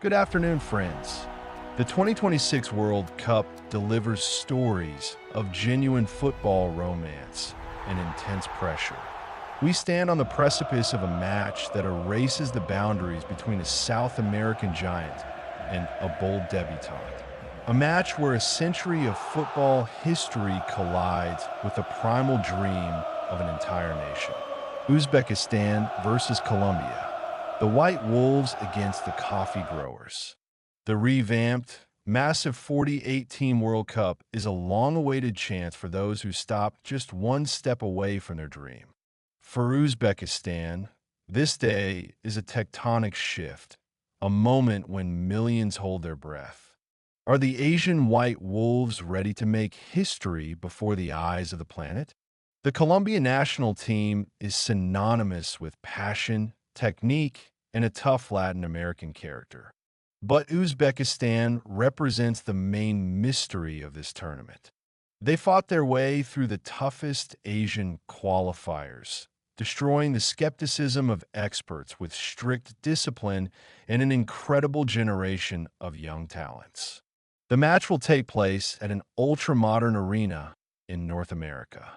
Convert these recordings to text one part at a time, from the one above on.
Good afternoon, friends. The 2026 World Cup delivers stories of genuine football romance and intense pressure. We stand on the precipice of a match that erases the boundaries between a South American giant and a bold debutante. A match where a century of football history collides with the primal dream of an entire nation. Uzbekistan versus Colombia. The White Wolves against the Coffee Growers. The revamped, massive 48-team World Cup is a long-awaited chance for those who stopped just one step away from their dream. For Uzbekistan, this day is a tectonic shift, a moment when millions hold their breath. Are the Asian White Wolves ready to make history before the eyes of the planet? The Colombian national team is synonymous with passion, technique, and a tough Latin American character. But Uzbekistan represents the main mystery of this tournament. They fought their way through the toughest Asian qualifiers, destroying the skepticism of experts with strict discipline and an incredible generation of young talents. The match will take place at an ultra-modern arena in North America.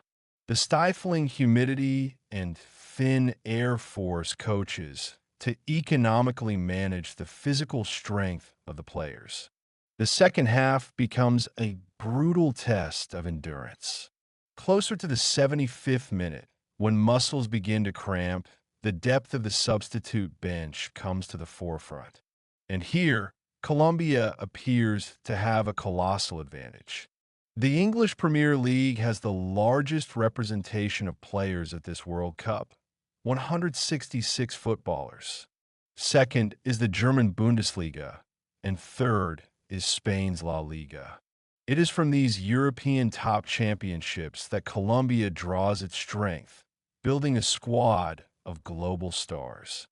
The stifling humidity and thin Air Force coaches to economically manage the physical strength of the players. The second half becomes a brutal test of endurance. Closer to the 75th minute, when muscles begin to cramp, the depth of the substitute bench comes to the forefront. And here, Colombia appears to have a colossal advantage. The English Premier League has the largest representation of players at this World Cup, 166 footballers. Second is the German Bundesliga, and third is Spain's La Liga. It is from these European top championships that Colombia draws its strength, building a squad of global stars.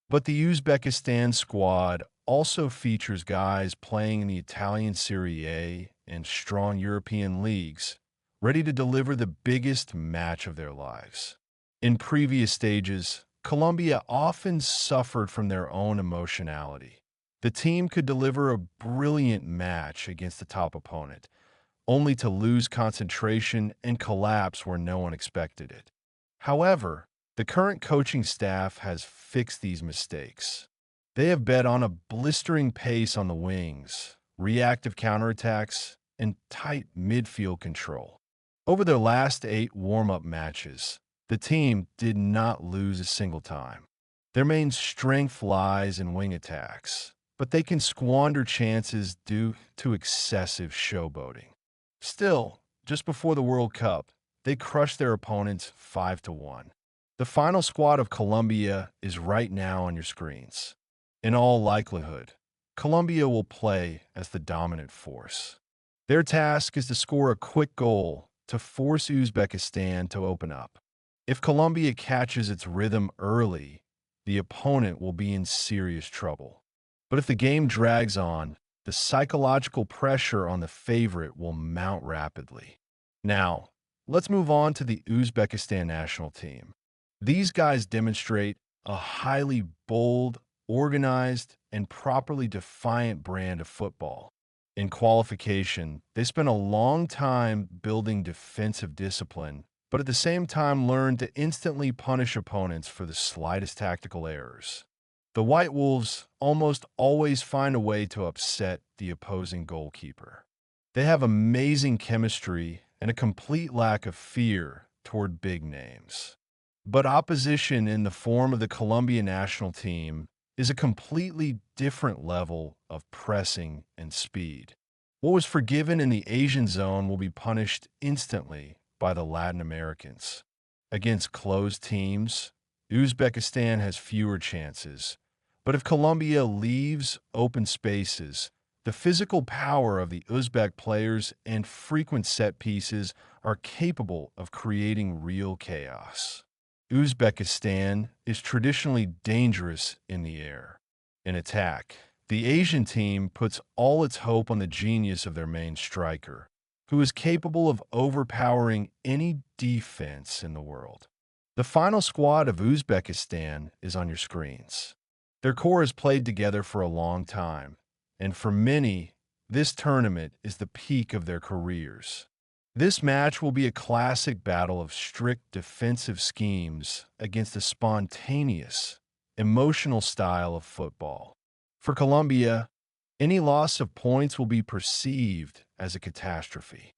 But the Uzbekistan squad also features guys playing in the Italian Serie A and strong European leagues, ready to deliver the biggest match of their lives. In previous stages, Colombia often suffered from their own emotionality. The team could deliver a brilliant match against the top opponent, only to lose concentration and collapse where no one expected it. However, the current coaching staff has fixed these mistakes. They have bet on a blistering pace on the wings, reactive counterattacks, and tight midfield control. Over their last 8 warm-up matches, the team did not lose a single time. Their main strength lies in wing attacks, but they can squander chances due to excessive showboating. Still, just before the World Cup, they crushed their opponents 5-1. The final squad of Colombia is right now on your screens. In all likelihood, Colombia will play as the dominant force. Their task is to score a quick goal to force Uzbekistan to open up. If Colombia catches its rhythm early, the opponent will be in serious trouble. But if the game drags on, the psychological pressure on the favorite will mount rapidly. Now, let's move on to the Uzbekistan national team. These guys demonstrate a highly bold, organized, and properly defiant brand of football. In qualification, they spent a long time building defensive discipline, but at the same time learned to instantly punish opponents for the slightest tactical errors. The White Wolves almost always find a way to upset the opposing goalkeeper. They have amazing chemistry and a complete lack of fear toward big names. But opposition in the form of the Colombian national team is a completely different level of pressing and speed. What was forgiven in the Asian zone will be punished instantly by the Latin Americans. Against closed teams, Uzbekistan has fewer chances. But if Colombia leaves open spaces, the physical power of the Uzbek players and frequent set pieces are capable of creating real chaos. Uzbekistan is traditionally dangerous in the air. In attack, the Asian team puts all its hope on the genius of their main striker, who is capable of overpowering any defense in the world. The final squad of Uzbekistan is on your screens. Their core has played together for a long time, and for many, this tournament is the peak of their careers. This match will be a classic battle of strict defensive schemes against a spontaneous, emotional style of football. For Colombia, any loss of points will be perceived as a catastrophe.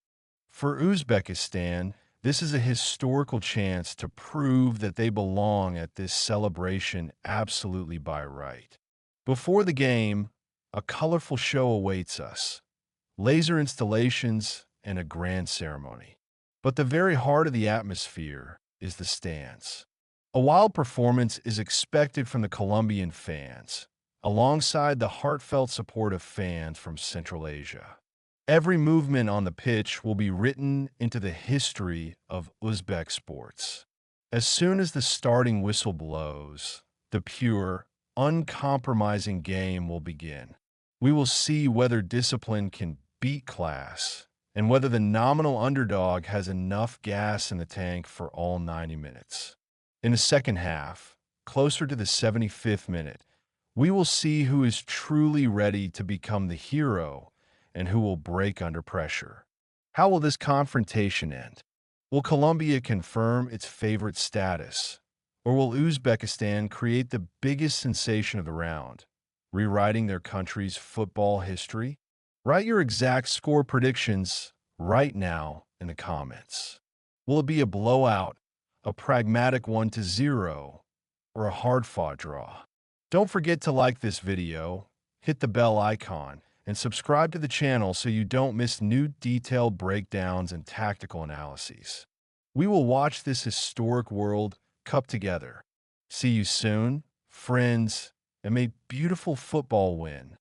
For Uzbekistan, this is a historical chance to prove that they belong at this celebration absolutely by right. Before the game, a colorful show awaits us, laser installations, and a grand ceremony. But the very heart of the atmosphere is the stands. A wild performance is expected from the Colombian fans, alongside the heartfelt support of fans from Central Asia. Every movement on the pitch will be written into the history of Uzbek sports. As soon as the starting whistle blows, the pure, uncompromising game will begin. We will see whether discipline can beat class and whether the nominal underdog has enough gas in the tank for all 90 minutes. In the second half, closer to the 75th minute, we will see who is truly ready to become the hero and who will break under pressure. How will this confrontation end? Will Colombia confirm its favorite status, or will Uzbekistan create the biggest sensation of the round, rewriting their country's football history? Write your exact score predictions right now in the comments. Will it be a blowout, a pragmatic 1-0, or a hard-fought draw? Don't forget to like this video, hit the bell icon, and subscribe to the channel so you don't miss new detailed breakdowns and tactical analyses. We will watch this historic World Cup together. See you soon, friends, and may beautiful football win.